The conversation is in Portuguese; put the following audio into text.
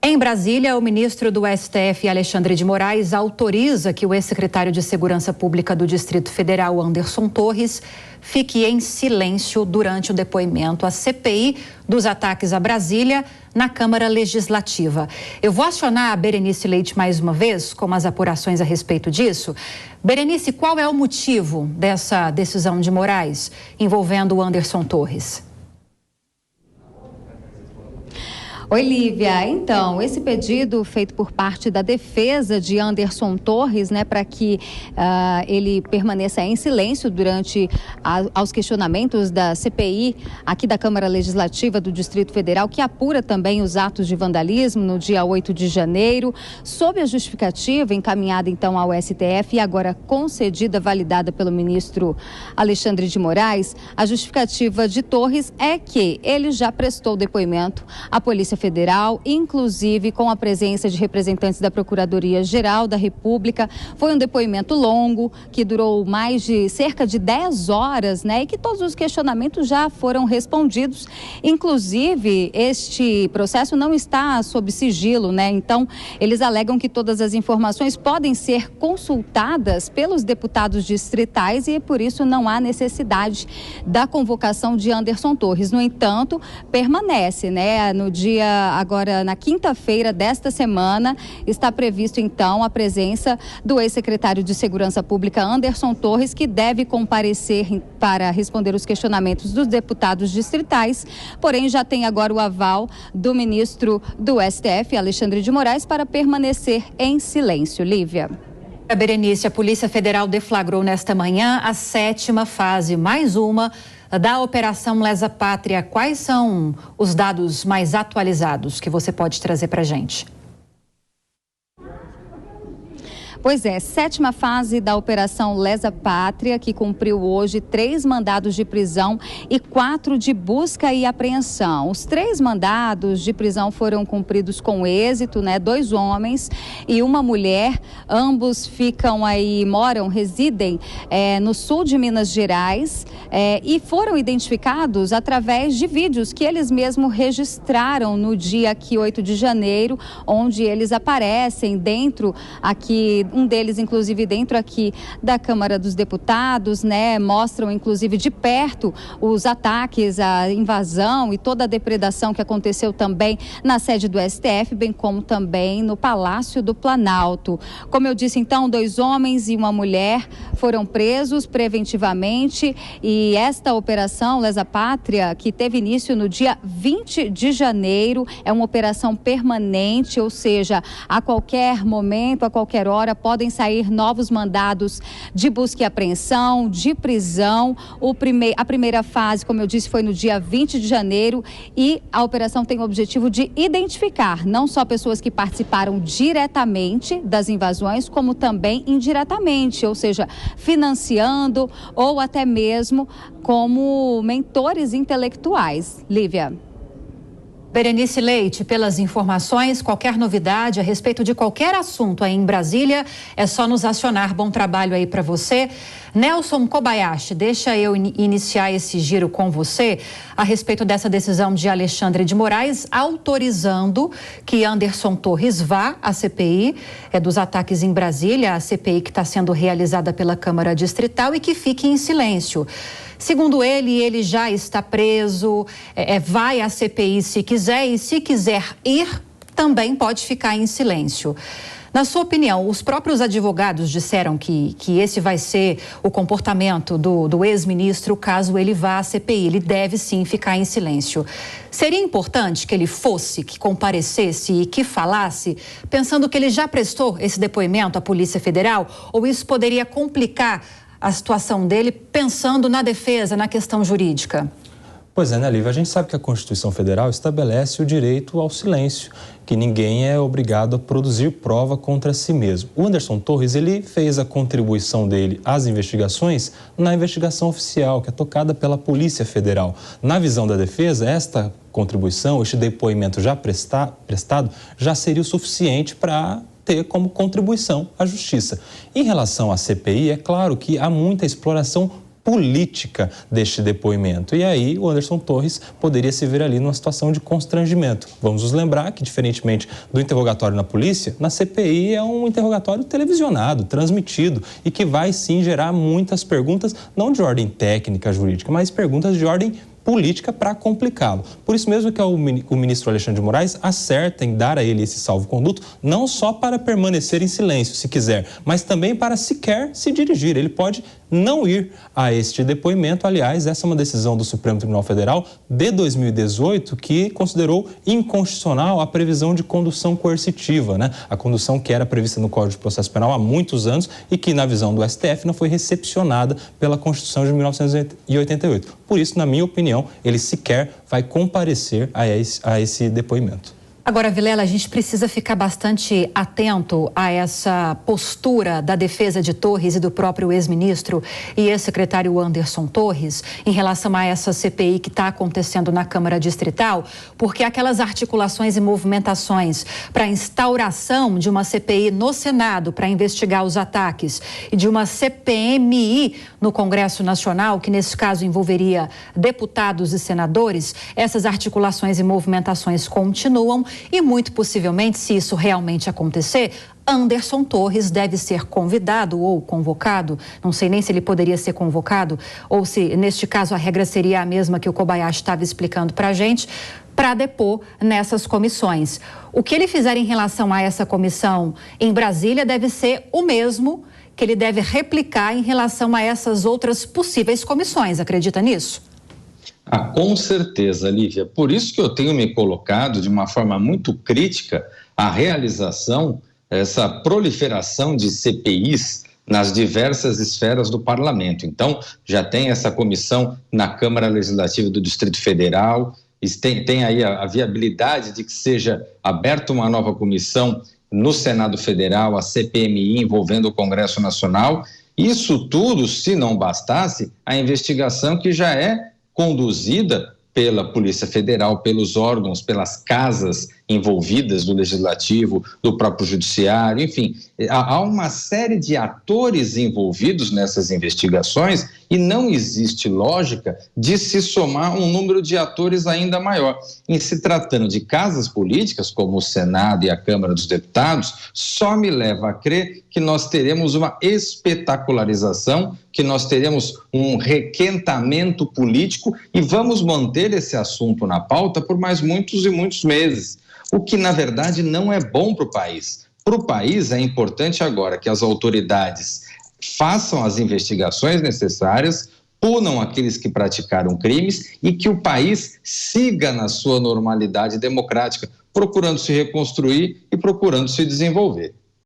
Em Brasília, o ministro do STF, Alexandre de Moraes, autoriza que o ex-secretário de Segurança Pública do Distrito Federal, Anderson Torres, fique em silêncio durante o depoimento à CPI dos ataques a Brasília na Câmara Legislativa. Eu vou acionar a Berenice Leite mais uma vez com as apurações a respeito disso. Berenice, qual é o motivo dessa decisão de Moraes envolvendo o Anderson Torres? Oi, Lívia. Então, esse pedido feito por parte da defesa de Anderson Torres, para que ele permaneça em silêncio durante aos questionamentos da CPI aqui da Câmara Legislativa do Distrito Federal, que apura também os atos de vandalismo no dia 8 de janeiro, sob a justificativa encaminhada então ao STF e agora concedida, validada pelo ministro Alexandre de Moraes. A justificativa de Torres é que ele já prestou depoimento à Polícia Federal, inclusive com a presença de representantes da Procuradoria-Geral da República. Foi um depoimento longo, que durou cerca de 10 horas, e que todos os questionamentos já foram respondidos. Inclusive, este processo não está sob sigilo, Então, eles alegam que todas as informações podem ser consultadas pelos deputados distritais e, por isso, não há necessidade da convocação de Anderson Torres. No entanto, permanece, no dia agora, na quinta-feira desta semana, está previsto então a presença do ex-secretário de Segurança Pública, Anderson Torres, que deve comparecer para responder os questionamentos dos deputados distritais, porém já tem agora o aval do ministro do STF, Alexandre de Moraes, para permanecer em silêncio. Lívia. Berenice, a Polícia Federal deflagrou nesta manhã a 7ª fase, mais uma, da Operação Lesa Pátria. Quais são os dados mais atualizados que você pode trazer para a gente? Pois é, 7ª fase da Operação Lesa Pátria, que cumpriu hoje 3 mandados de prisão e 4 de busca e apreensão. Os 3 mandados de prisão foram cumpridos com êxito, 2 homens e uma mulher. Ambos residem no sul de Minas Gerais e foram identificados através de vídeos que eles mesmos registraram no dia aqui, 8 de janeiro, onde eles aparecem dentro aqui, um deles, inclusive, dentro aqui da Câmara dos Deputados, mostram, inclusive, de perto os ataques, a invasão e toda a depredação que aconteceu também na sede do STF, bem como também no Palácio do Planalto. Como eu disse, então, 2 homens e uma mulher foram presos preventivamente e esta operação Lesa Pátria, que teve início no dia 20 de janeiro, é uma operação permanente, ou seja, a qualquer momento, a qualquer hora, podem sair novos mandados de busca e apreensão, de prisão. A primeira fase, como eu disse, foi no dia 20 de janeiro e a operação tem o objetivo de identificar não só pessoas que participaram diretamente das invasões, como também indiretamente, ou seja, financiando ou até mesmo como mentores intelectuais. Lívia. Berenice Leite, pelas informações, qualquer novidade a respeito de qualquer assunto aí em Brasília, é só nos acionar. Bom trabalho aí para você. Nelson Kobayashi, deixa eu iniciar esse giro com você a respeito dessa decisão de Alexandre de Moraes, autorizando que Anderson Torres vá à CPI dos ataques em Brasília, a CPI que está sendo realizada pela Câmara Distrital, e que fique em silêncio. Segundo ele já está preso, vai à CPI se quiser e se quiser ir, também pode ficar em silêncio. Na sua opinião, os próprios advogados disseram que esse vai ser o comportamento do ex-ministro caso ele vá à CPI. Ele deve sim ficar em silêncio. Seria importante que ele fosse, que comparecesse e que falasse, pensando que ele já prestou esse depoimento à Polícia Federal? Ou isso poderia complicar a situação dele, pensando na defesa, na questão jurídica? Pois é, Lívia? A gente sabe que a Constituição Federal estabelece o direito ao silêncio, que ninguém é obrigado a produzir prova contra si mesmo. O Anderson Torres, ele fez a contribuição dele às investigações na investigação oficial, que é tocada pela Polícia Federal. Na visão da defesa, esta contribuição, este depoimento já prestado, já seria o suficiente para ter como contribuição à justiça. Em relação à CPI, é claro que há muita exploração política deste depoimento. E aí o Anderson Torres poderia se ver ali numa situação de constrangimento. Vamos nos lembrar que, diferentemente do interrogatório na polícia, na CPI é um interrogatório televisionado, transmitido, e que vai sim gerar muitas perguntas, não de ordem técnica, jurídica, mas perguntas de ordem política para complicá-lo. Por isso mesmo que o ministro Alexandre de Moraes acerta em dar a ele esse salvo-conduto, não só para permanecer em silêncio, se quiser, mas também para sequer se dirigir. Ele pode não ir a este depoimento. Aliás, essa é uma decisão do Supremo Tribunal Federal de 2018 que considerou inconstitucional a previsão de condução coercitiva, né? A condução que era prevista no Código de Processo Penal há muitos anos e que, na visão do STF, não foi recepcionada pela Constituição de 1988. Por isso, na minha opinião, ele sequer vai comparecer a esse depoimento. Agora, Vilela, a gente precisa ficar bastante atento a essa postura da defesa de Torres e do próprio ex-ministro e ex-secretário Anderson Torres em relação a essa CPI que está acontecendo na Câmara Distrital, porque aquelas articulações e movimentações para a instauração de uma CPI no Senado para investigar os ataques e de uma CPMI no Congresso Nacional, que nesse caso envolveria deputados e senadores, essas articulações e movimentações continuam. E muito possivelmente, se isso realmente acontecer, Anderson Torres deve ser convidado ou convocado, não sei nem se ele poderia ser convocado, ou se neste caso a regra seria a mesma que o Kobayashi estava explicando para a gente, para depor nessas comissões. O que ele fizer em relação a essa comissão em Brasília deve ser o mesmo que ele deve replicar em relação a essas outras possíveis comissões. Acredita nisso? Com certeza, Lívia. Por isso que eu tenho me colocado de uma forma muito crítica a realização, essa proliferação de CPIs nas diversas esferas do parlamento. Então, já tem essa comissão na Câmara Legislativa do Distrito Federal, tem aí a viabilidade de que seja aberta uma nova comissão no Senado Federal, a CPMI envolvendo o Congresso Nacional. Isso tudo, se não bastasse, a investigação que já é conduzida pela Polícia Federal, pelos órgãos, pelas casas envolvidas do Legislativo, do próprio Judiciário, enfim, há uma série de atores envolvidos nessas investigações e não existe lógica de se somar um número de atores ainda maior. Em se tratando de casas políticas, como o Senado e a Câmara dos Deputados, só me leva a crer que nós teremos uma espetacularização, que nós teremos um requentamento político e vamos manter esse assunto na pauta por mais muitos e muitos meses, o que, na verdade, não é bom para o país. Para o país é importante agora que as autoridades façam as investigações necessárias, punam aqueles que praticaram crimes e que o país siga na sua normalidade democrática, procurando se reconstruir e procurando se desenvolver.